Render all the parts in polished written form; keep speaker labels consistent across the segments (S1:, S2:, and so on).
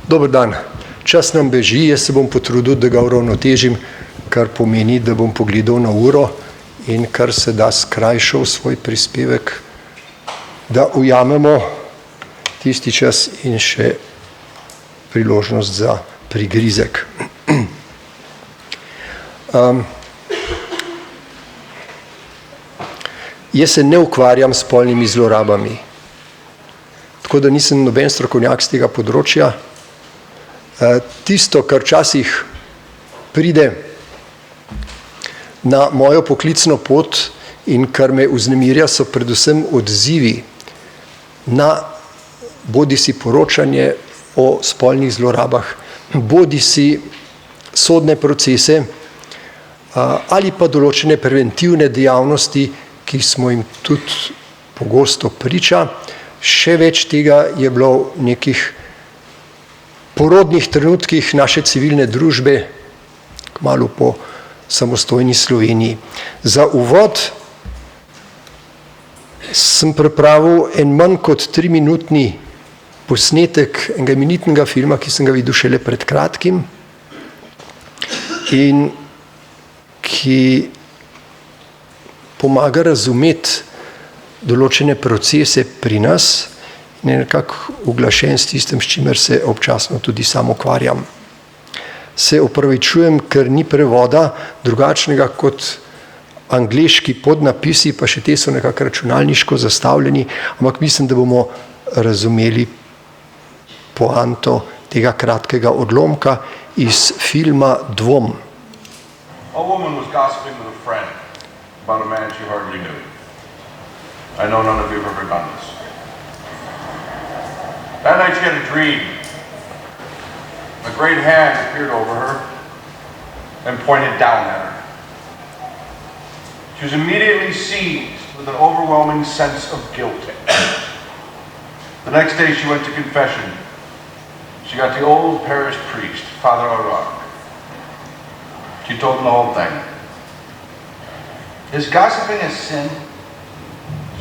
S1: Dober dan. Čas nam beži, jaz se bom potrudil, da ga uravnotežim, kar pomeni, da bom pogledal na uro in kar se da skrajšal svoj prispevek, da ujamemo tisti čas in še priložnost za prigrizek. Jaz se ne ukvarjam s spolnimi zlorabami, tako da nisem noben strokovnjak z tega področja. Tisto, kar včasih pride na mojo poklicno pot in kar me vznemirja, so predvsem odzivi na bodisi poročanje o spolnih zlorabah, bodisi sodne procese ali pa določene preventivne dejavnosti, ki smo jim tudi pogosto priča. Še več tega je bilo v nekih porodnih trenutkih naše civilne družbe, kmalu po samostojni Sloveniji. Za uvod sem pripravil en manj kot 3-minutni posnetek enega imenitnega filma, ki sem ga videl šele pred kratkim in ki pomaga razumeti določene procese pri nas in je nekako uglašen s tistem, s čimer se občasno tudi sam ukvarjam. Se opravičujem, ker ni prevoda drugačnega kot angleški podnapisi, pa še te so nekako računalniško zastavljeni, ampak mislim, da bomo razumeli poanto tega kratkega odlomka iz filma Dvom.
S2: A woman was gossiping with a friend about a man she hardly knew. I know none of you have ever done this. That night she had a dream. A great hand appeared over her and pointed down at her. She was immediately seized with an overwhelming sense of guilt. The next day she went to confession. She got the old parish priest, Father O'Rourke. She told him the whole thing.
S3: Is gossiping a sin?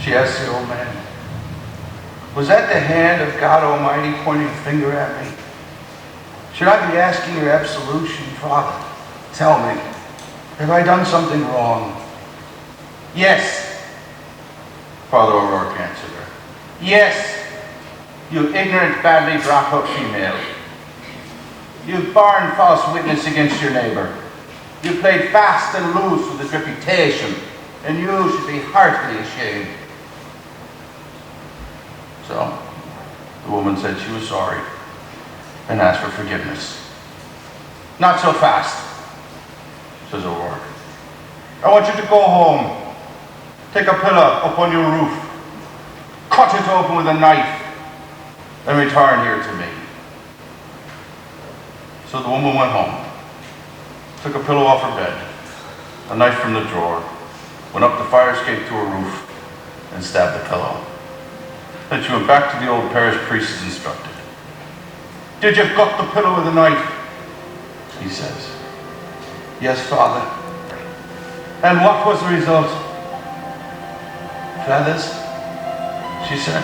S3: She asked the old man. Was that the hand of God Almighty pointing a finger at me? Should I be asking your absolution, Father? Tell me, have I done something wrong? Yes,
S2: Father O'Rourke answered her.
S3: yes, you ignorant, badly brought up female. You've borne false witness against your neighbor. You played fast and loose with his reputation, and you should be heartily ashamed.
S2: So, the woman said she was sorry and asked for forgiveness.
S3: Not so fast,
S2: Says O'Rourke.
S3: I want you to go home, take a pillow up on your roof, cut it open with a knife, and return here to me.
S2: So the woman went home, took a pillow off her bed, a knife from the drawer, went up the fire escape to her roof, and stabbed the pillow. Then she went back to the old parish priest as instructed.
S3: Did you gut the pillow with a knife?
S2: He says,
S3: Yes, Father. And what was the result?
S2: feathers, she said.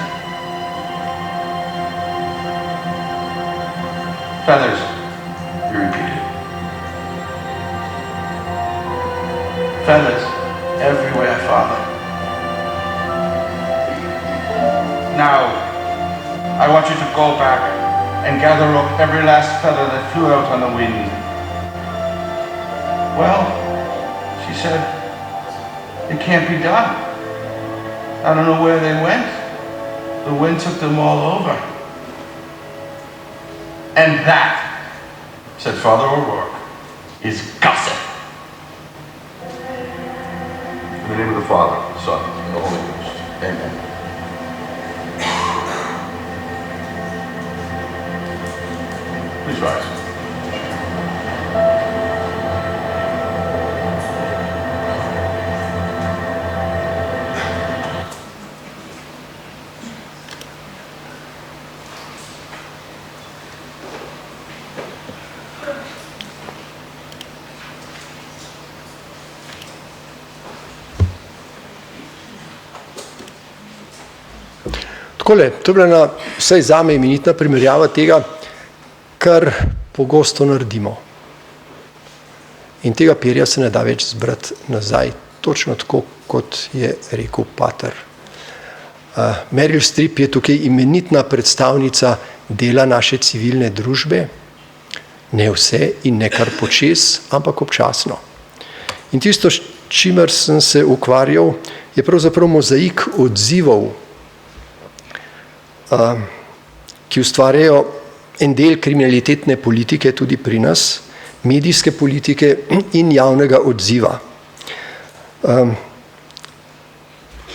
S3: Feathers,
S2: He repeated.
S3: feathers, everywhere, Father. Now, I want you to go back and gather up every last feather that flew out on the wind. Well, she said, it can't be done. I don't know where they went. The wind took them all over. And that,
S2: Said Father O'Rourke,
S3: is gossip.
S2: in the name of the Father, the Son, and the Holy Ghost. Amen. Please rise.
S1: Takole, to je bila vsaj zame imenitna primerjava tega, kar pogosto naredimo. In tega perja se ne da več zbrati nazaj, točno tako, kot je rekel pater. Meryl Streep je tukaj imenitna predstavnica dela naše civilne družbe, ne vse in ne kar počez, ampak občasno. In tisto, s čimer sem se ukvarjal, je pravzaprav mozaik odzivov, ki ustvarjajo en del kriminalitetne politike tudi pri nas, medijske politike in javnega odziva.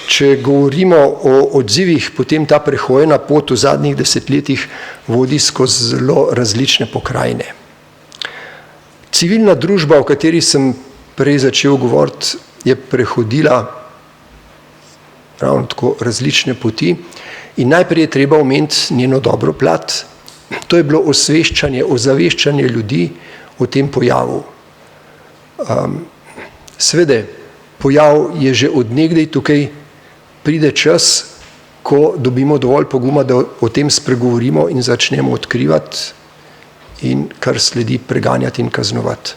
S1: Če govorimo o odzivih, potem ta prehojena pot v zadnjih desetletjih vodi skozi zelo različne pokrajine. Civilna družba, o kateri sem prej začel govoriti, je prehodila ravno tako različne poti in najprej je treba omeniti njeno dobro plat. To je bilo osveščanje, ozaveščanje ljudi o tem pojavu. Seveda, pojav je že od nekdaj tukaj, pride čas, ko dobimo dovolj poguma, da o tem spregovorimo in začnemo odkrivati in kar sledi preganjati in kaznovati.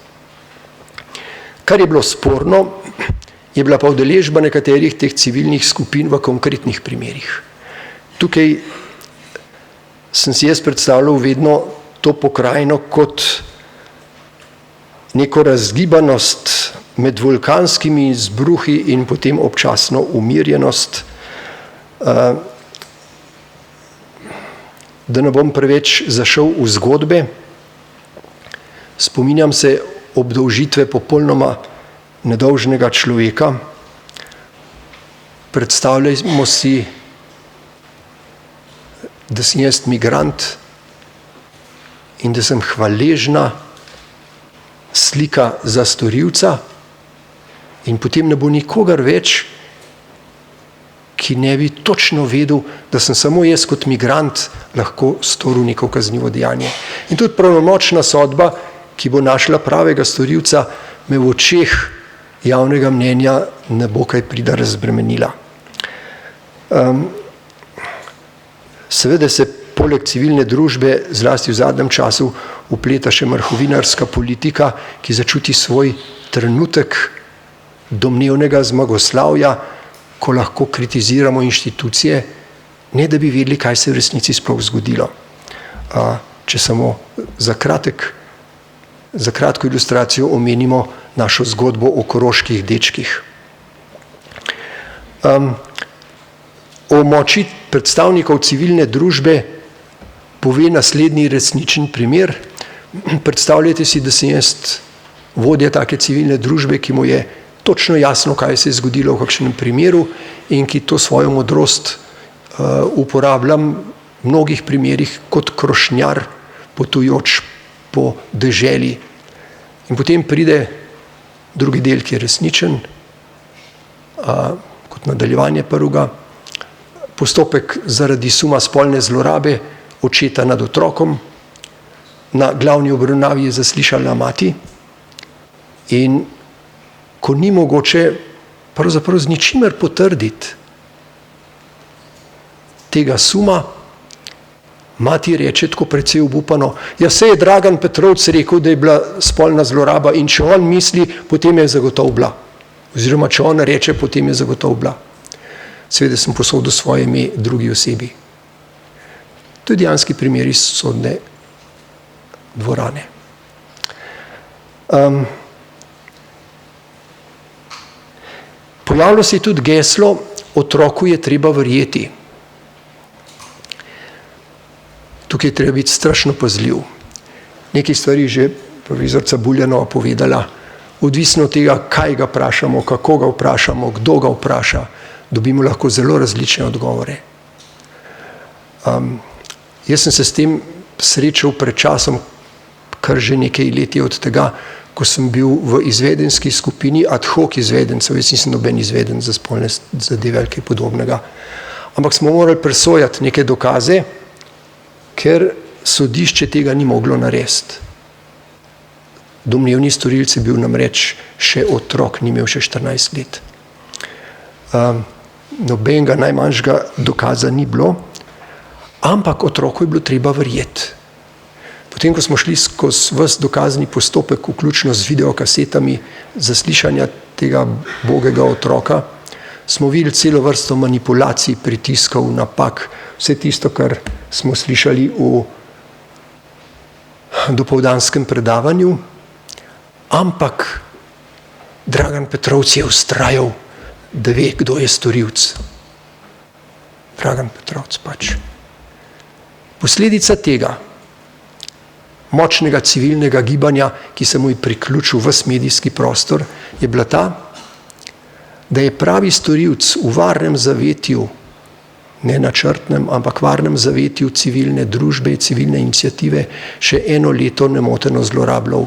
S1: Kar je bilo sporno, je bila pa udeležba nekaterih teh civilnih skupin v konkretnih primerih. Tukaj sem si jaz predstavljal vedno to pokrajino kot neko razgibanost med vulkanskimi izbruhi in potem občasno umirjenost. Da ne bom preveč zašel v zgodbe, spominjam se obdolžitve popolnoma nedolžnega človeka. Predstavljajmo si, da sem jaz migrant in da sem hvaležna slika za storilca in potem ne bo nikogar več, ki ne bi točno vedel, da sem samo jaz kot migrant lahko storil neko kaznivo dejanje. In tudi pravnomočna sodba, ki bo našla pravega storilca, me v očeh javnega mnenja ne bo kaj prida razbremenila. Seveda se poleg civilne družbe, zlasti v zadnjem času, vpleta še mrhovinarska politika, ki začuti svoj trenutek domnevnega zmagoslavja, ko lahko kritiziramo inštitucije, ne da bi vedeli, kaj se v resnici sploh zgodilo. Če samo za kratko ilustracijo omenimo našo zgodbo o koroških dečkih. O moči predstavnikov civilne družbe pove naslednji resničen primer. Predstavljajte si, da sem jaz vodja take civilne družbe, ki mu je točno jasno, kaj se je zgodilo v kakšnem primeru in ki to svojo modrost uporabljam v mnogih primerih kot krošnjar, potujoč po deželi. In potem pride drugi del, ki je resničen, kot nadaljevanje prvega, postopek zaradi suma spolne zlorabe očeta nad otrokom. Na glavni obravnavi je zaslišala mati in ko ni mogoče pravzaprav z ničimer potrditi tega suma, mati reče tako precej obupano, ja, saj je Dragan Petrovc rekel, da je bila spolna zloraba in če on misli, potem je zagotovo bila. Oziroma, če on reče, potem je zagotovo bila. Seveda sem posodil svoje ime drugi osebi. To je dejanski primer iz sodne dvorane. Pojavilo se je tudi geslo, otroku je treba verjeti. Tukaj je treba biti strašno pazljiv. Nekaj stvari že profesorica Buljanova povedala, odvisno od tega, kaj ga vprašamo, kako ga vprašamo, kdo ga vpraša, dobimo lahko zelo različne odgovore. Jaz sem se s tem srečal pred časom, kar že nekaj let je od tega, ko sem bil v izvedenski skupini ad hoc izvedencev, jaz nisem noben izveden za spolne zadeve ali kaj podobnega. Ampak smo morali presojati neke dokaze, ker sodišče tega ni moglo narediti. Domnevni storilec je bil namreč še otrok, ni imel še 14 let. Nobenega najmanjšega dokaza ni bilo, ampak otroku je bilo treba verjeti. Potem, ko smo šli skozi ves dokazni postopek, vključno z videokasetami zaslišanja tega bogega otroka, smo videli celo vrsto manipulacij, pritiskov, napak, vse tisto, kar smo slišali v dopoldanskem predavanju, ampak Dragan Petrovc je vztrajal, da ve, kdo je storilec. Dragan Petrovc pač. Posledica tega močnega civilnega gibanja, ki se mu je priključil ves medijski prostor, je bila ta, da je pravi storilec v varnem zavetju, ne načrtnem, ampak varnem zavetju civilne družbe, civilne iniciative, še 1 leto nemoteno zlorabljal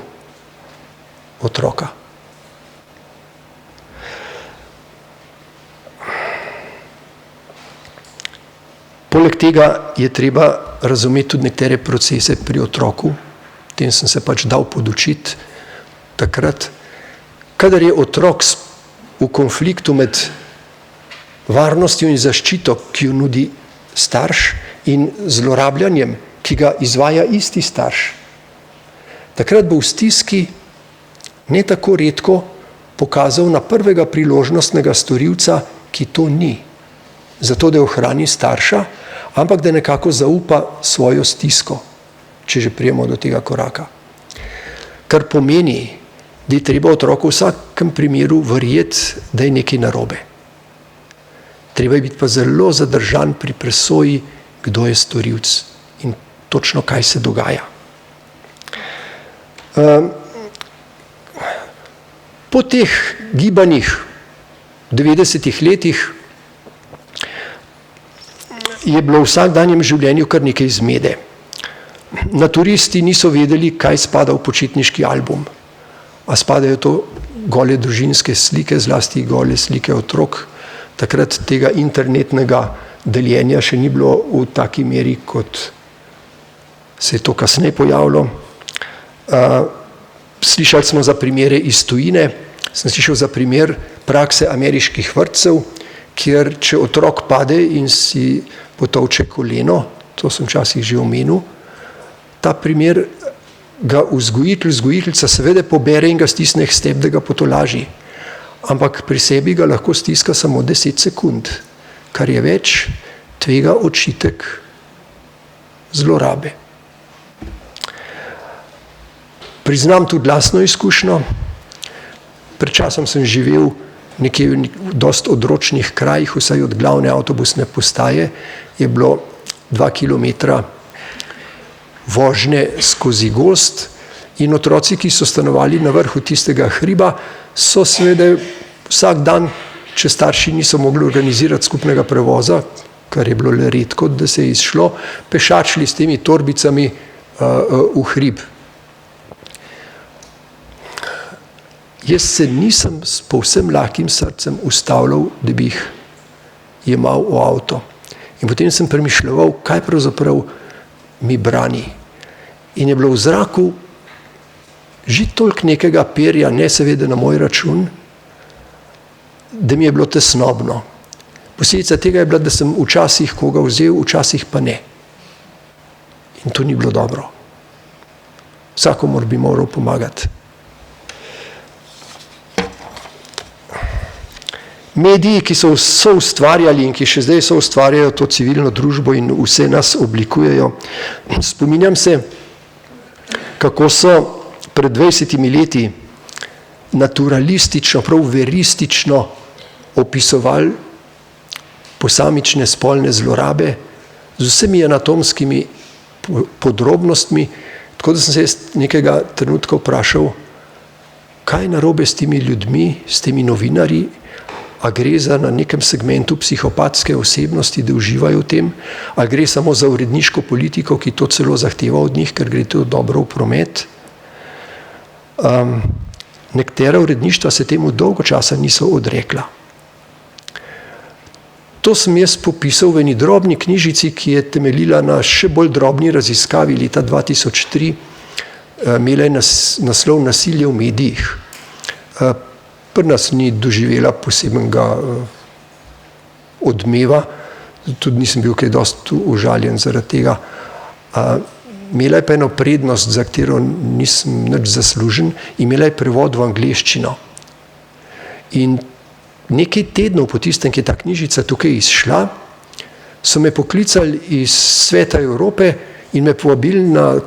S1: otroka. Poleg tega je treba razumeti tudi nekatere procese pri otroku, tem sem se pač dal podučiti takrat, kadar je otrok v konfliktu med varnostjo in zaščito, ki jo nudi starš, in zlorabljanjem, ki ga izvaja isti starš. Takrat bo v stiski ne tako redko pokazal na prvega priložnostnega storilca, ki to ni, zato da ohrani starša, ampak da nekako zaupa svojo stisko, če že prijemo do tega koraka. Kar pomeni, da je treba otroku v vsakem primeru verjeti, da je nekaj narobe. Treba je biti pa zelo zadržan pri presoji, kdo je storilec in točno kaj se dogaja. Po teh gibanjih v 90-ih letih je bilo v vsakdanjem življenju kar nekaj zmede. Naturisti niso vedeli, kaj spada v počitniški album. A spadajo to gole družinske slike, zlasti gole slike otrok. Takrat tega internetnega deljenja še ni bilo v taki meri, kot se je to kasneje pojavilo. Slišali smo za primere iz tujine, sem slišal za primer prakse ameriških vrtcev, kjer če otrok pade in si potolče koleno, to sem včasih že omenil, ta primer ga vzgojiteljica seveda pobere in ga stisne k step, da ga potolaži. Ampak pri sebi ga lahko stiska samo 10 sekund, kar je več, tvega očitek zlorabe. Priznam tudi lastno izkušnjo. Pred časom sem živel nekje v dosti odročnih krajih, vsaj od glavne avtobusne postaje, je bilo 2 kilometra vožnje skozi gozd in otroci, ki so stanovali na vrhu tistega hriba, so seveda vsak dan, če starši niso mogli organizirati skupnega prevoza, kar je bilo le redko, da se je izšlo, pešačili s temi torbicami v hrib. Jaz se nisem s povsem lahkim srcem ustavljal, da bi jih jemal v avto. In potem sem premišljal, kaj pravzaprav mi brani. In je bilo v zraku že toliko nekega perja, ne seveda na moj račun, da mi je bilo tesnobno. Posledica tega je bila, da sem včasih koga vzel, včasih pa ne. In to ni bilo dobro. Vsakomur bi moral pomagati. Mediji, ki so soustvarjali in ki še zdaj soustvarjajo to civilno družbo in vse nas oblikujejo. Spominjam se, kako so pred 20 leti naturalistično, prav veristično opisovali posamične spolne zlorabe z vsemi anatomskimi podrobnostmi, tako da sem se jaz nekega trenutka vprašal, kaj je narobe s temi ljudmi, s temi novinarji, a gre za na nekem segmentu psihopatske osebnosti, da uživajo v tem, a gre samo za uredniško politiko, ki to celo zahteva od njih, ker gre to dobro v promet. Nekatera uredništva se temu dolgo časa niso odrekla. To sem jaz popisal v eni drobni knjižici, ki je temeljila na še bolj drobni raziskavi leta 2003, imela je naslov Nasilje v medijih. Pri nas ni doživela posebnega odmeva, tudi nisem bil kaj dosti užaljen zaradi tega. imela je pa eno prednost, za katero nisem nič zaslužen, imela je prevod v angleščino. In nekaj tednov po tistem, ki je ta knjižica tukaj izšla, so me poklicali iz Sveta Evrope in me povabili na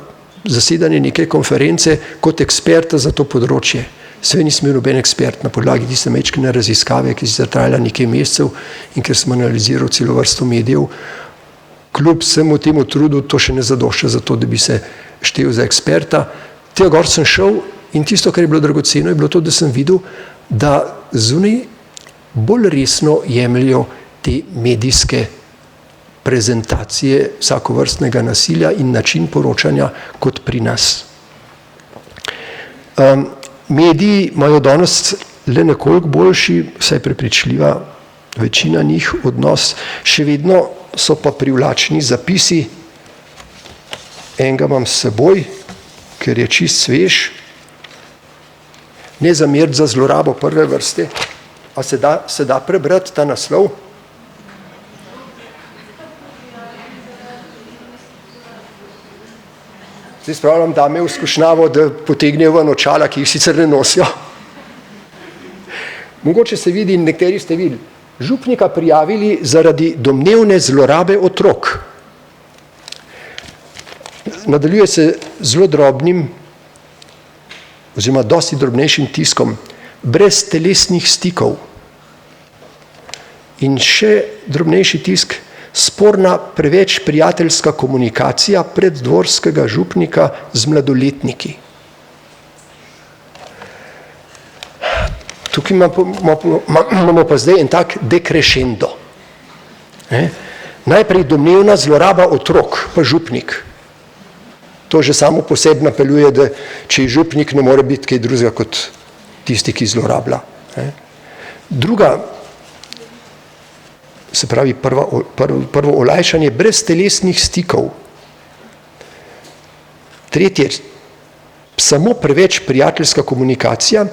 S1: zasedanje neke konference kot eksperta za to področje. Sve nisem bil noben ekspert na podlagi tiste majčkene raziskave, ki je trajala nekaj mesecev in ker sem analiziral celo vrsto medijev. Kljub vsemu temu trudu to še ne zadošča za to, da bi se štel za eksperta. Tega gor sem šel in tisto, kar je bilo dragoceno, je bilo to, da sem videl, da zunaj bolj resno jemljajo te medijske prezentacije vsakovrstnega nasilja in način poročanja kot pri nas. Mediji imajo danes le nekoliko boljši, vsaj prepričljiva večina njih odnos, še vedno so pa privlačni zapisi, enega imam s seboj, ker je čist svež, ne zameriti za zlorabo prve vrste, a se da prebrati ta naslov? Zdaj spravljam dame v skušnjavo, da potegnejo ven očala, ki jih sicer ne nosijo. Mogoče se vidi, nekateri ste videli, župnika prijavili zaradi domnevne zlorabe otrok. Nadaljuje se zelo drobnim, oziroma dosti drobnejšim tiskom, brez telesnih stikov. In še drobnejši tisk, sporna preveč prijateljska komunikacija preddvorskega župnika z mladoletniki. Tukaj imamo pa zdaj en tak decrescendo. Najprej domnevna zloraba otrok, pa župnik. To že samo po sebi napeljuje, da če je župnik, ne more biti kaj drugega kot tisti, ki zlorablja. Druga, se pravi prvo olajšanje, brez telesnih stikov. Tretje, samo preveč prijateljska komunikacija.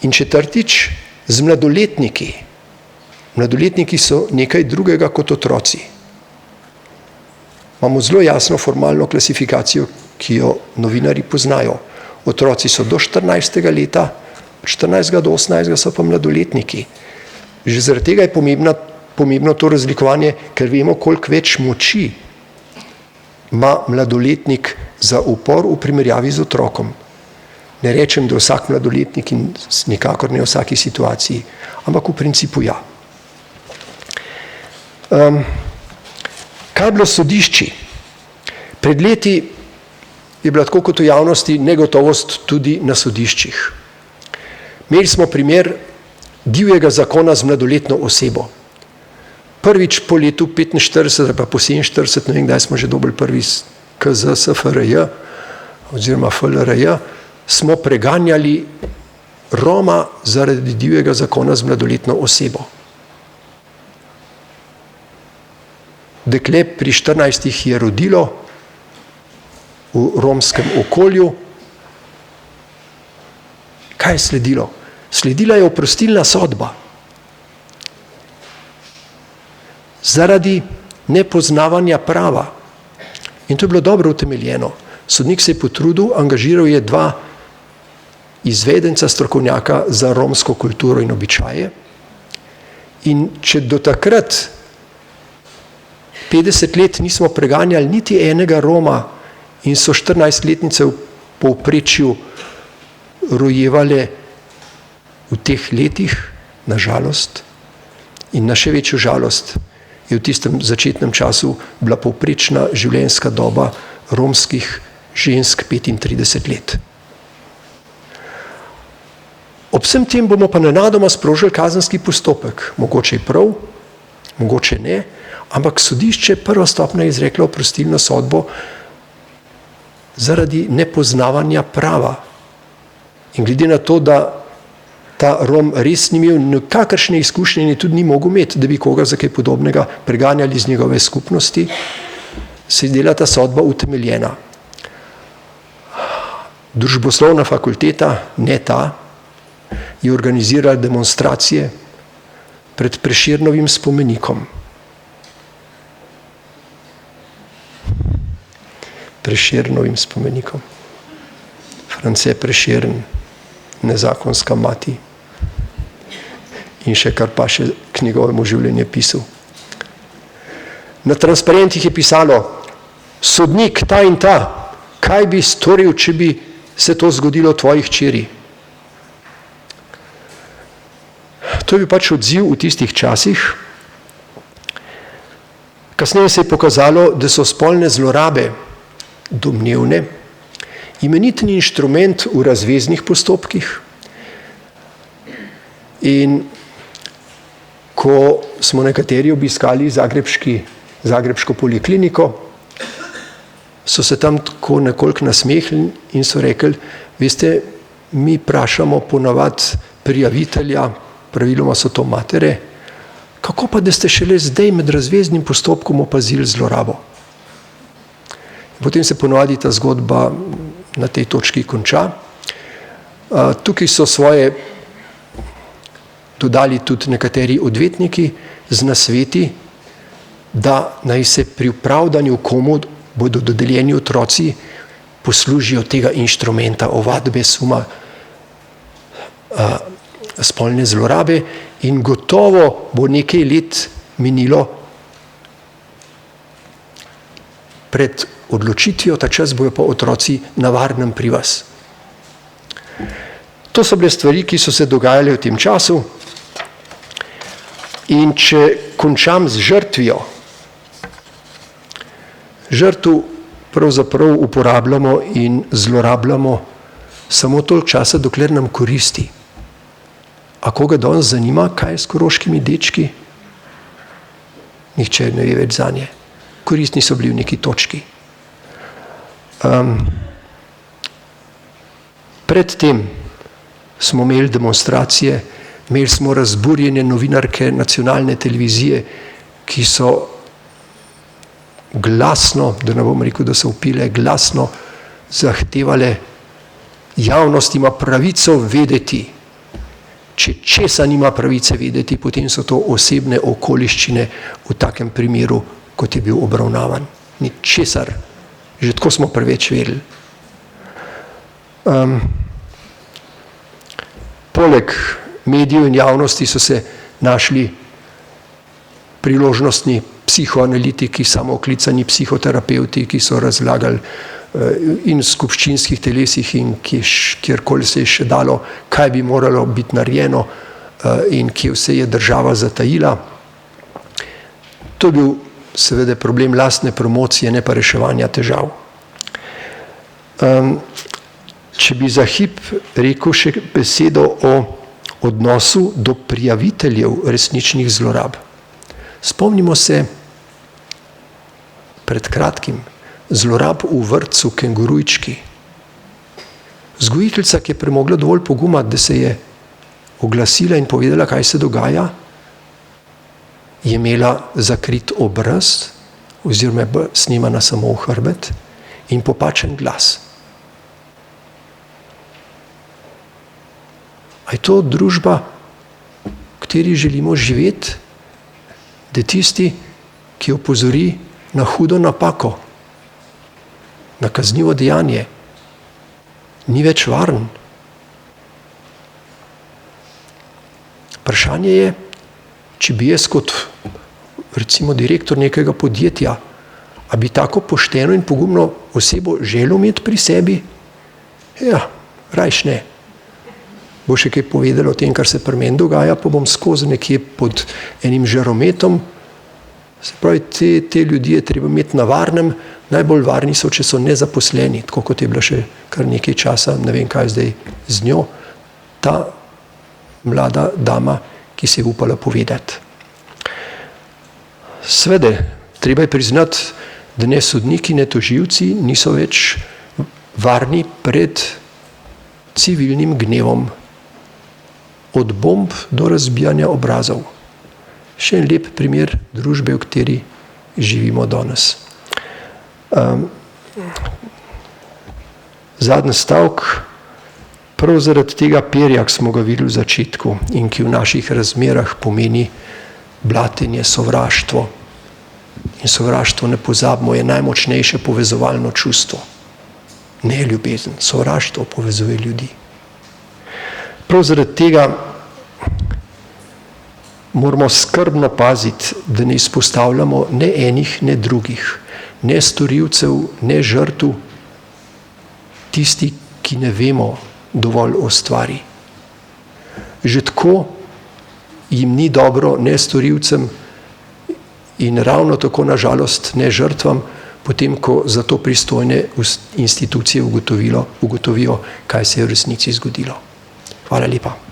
S1: In četrtič, z mladoletniki. Mladoletniki so nekaj drugega kot otroci. Imamo zelo jasno formalno klasifikacijo, ki jo novinarji poznajo. Otroci so do 14. leta, od 14. do 18. so pa mladoletniki. Že zaradi tega je pomembno to razlikovanje, ker vemo, koliko več moči ima mladoletnik za upor v primerjavi z otrokom. Ne rečem, da vsak mladoletnik in nikakor ne v vsaki situaciji, ampak v principu ja. Kaj je bilo sodišči? Pred leti je bila tako kot v javnosti negotovost tudi na sodiščih. Imeli smo primer divjega zakona z mladoletno osebo. Prvič po letu 45, pa po 47, ne vem, kdaj smo že dobili prvi KZ SFRJ oziroma FLRJ, smo preganjali Roma zaradi divjega zakona z mladoletno osebo. Dekle pri 14 je rodilo v romskem okolju. Kaj je sledilo? Sledila je oprostilna sodba. Zaradi nepoznavanja prava. In to je bilo dobro utemeljeno. Sodnik se je potrudil, angažiral je 2 izvedenca, strokovnjaka za romsko kulturo in običaje. In če do takrat 50 let nismo preganjali niti enega Roma in so 14-letnice v povprečju rojevale v teh letih, na žalost, in na še večjo žalost je v tistem začetnem času bila povprečna življenjska doba romskih žensk 35 let. Ob vsem tem bomo pa nenadoma sprožili kazenski postopek. Mogoče je prav, mogoče ne, ampak sodišče prva stopnja je izreklo oprostilno sodbo zaradi nepoznavanja prava. In glede na to, da ta Rom res ni imel nikakršne izkušnje in tudi ni mogel imeti, da bi koga za kaj podobnega preganjali iz njegove skupnosti, se je dela ta sodba utemeljena. Družboslovna fakulteta, ne ta, je organizirala demonstracije pred Prešernovim spomenikom. Prešernovim spomenikom. France Prešeren, nezakonska mati in še kar pa še k njegovemu življenjepisu. Na transparentih je pisalo: sodnik ta in ta, kaj bi storil, če bi se to zgodilo tvoji hčeri? To je bil pač odziv v tistih časih. Kasneje se je pokazalo, da so spolne zlorabe domnevne imenitni inštrument v razveznih postopkih. In ko smo nekateri obiskali zagrebško polikliniko, so se tam tako nekoliko nasmehnili in so rekli: veste, mi vprašamo ponavadi prijavitelja, praviloma so to matere, kako pa da ste šele zdaj med razveznim postopkom opazili zlorabo? Potem se ponavadi ta zgodba na tej točki konča. Tukaj so svoje dodali tudi nekateri odvetniki z nasveti, da naj se pri upravljanju, komu bodo dodeljeni otroci, poslužijo tega inštrumenta ovadbe suma spolne zlorabe, in gotovo bo nekaj let minilo pred odločitvijo, ta čas bojo pa otroci na varnem pri vas. To so bile stvari, ki so se dogajale v tem času. In če končam z žrtvijo, žrtev pravzaprav uporabljamo in zlorabljamo samo toliko časa, dokler nam koristi. A koga danes zanima, kaj je s koroškimi dečki? Nihče ne ve več zanje. Koristni so bili v neki točki. Predtem smo imeli demonstracije, imeli smo razburjene novinarke nacionalne televizije, ki so glasno, da ne bom rekel, da so vpile, glasno zahtevale: javnost ima pravico vedeti. Če česa nima pravice vedeti, potem so to osebne okoliščine v takem primeru, kot je bil obravnavan. Ničesar. Že tako smo preveč vedeli. Poleg medijev in javnosti so se našli priložnostni psihoanalitiki, samooklicani psihoterapeuti, ki so razlagali in v skupščinskih telesih in kjerkoli se je še dalo, kaj bi moralo biti narejeno in kje vse je država zatajila. To je bil seveda problem lastne promocije, ne pa reševanja težav. Če bi za hip rekel še besedo o odnosu do prijaviteljev resničnih zlorab. Spomnimo se pred kratkim zlorab v vrtcu Kengurujčki. Vzgojiteljica, ki je premogla dovolj poguma, da se je oglasila in povedala, kaj se dogaja, je imela zakrit obraz oziroma je snemana samo v hrbet in popačen glas. A je to družba, v kateri želimo živeti, da tisti, ki opozori na hudo napako, na kaznivo dejanje, ni več varen? Vprašanje je, če bi jaz kot recimo direktor nekega podjetja, a bi tako pošteno in pogumno osebo želel imeti pri sebi? Ja, rajš ne. Bo še kaj povedalo o tem, kar se pri meni dogaja, pa bom skozi nekje pod enim žarometom. Se pravi, te ljudi je treba imeti na varnem, najbolj varni so, če so nezaposleni, tako kot je bila še kar nekaj časa, ne vem kaj zdaj z njo, ta mlada dama, ki se je upala povedati. Sveda, treba je priznati, da ne sodniki, ne tožilci niso več varni pred civilnim gnevom, od bomb do razbijanja obrazov. Še en lep primer družbe, v kateri živimo danes. Zadnji stavek, prav zaradi tega perja, ki smo ga videli v začetku in ki v naših razmerah pomeni blatenje, sovraštvo, In sovraštvo, ne pozabimo, je najmočnejše povezovalno čustvo. Ne ljubezen, sovraštvo povezuje ljudi. Prav zaradi tega moramo skrbno paziti, da ne izpostavljamo ne enih, ne drugih, ne storilcev, ne žrtev, tisti, ki ne vemo dovolj o stvari. Že tako jim ni dobro, ne storilcem, in ravno tako nažalost ne žrtvam, potem ko za to pristojne institucije ugotovijo, kaj se je v resnici zgodilo. Hvala lepa.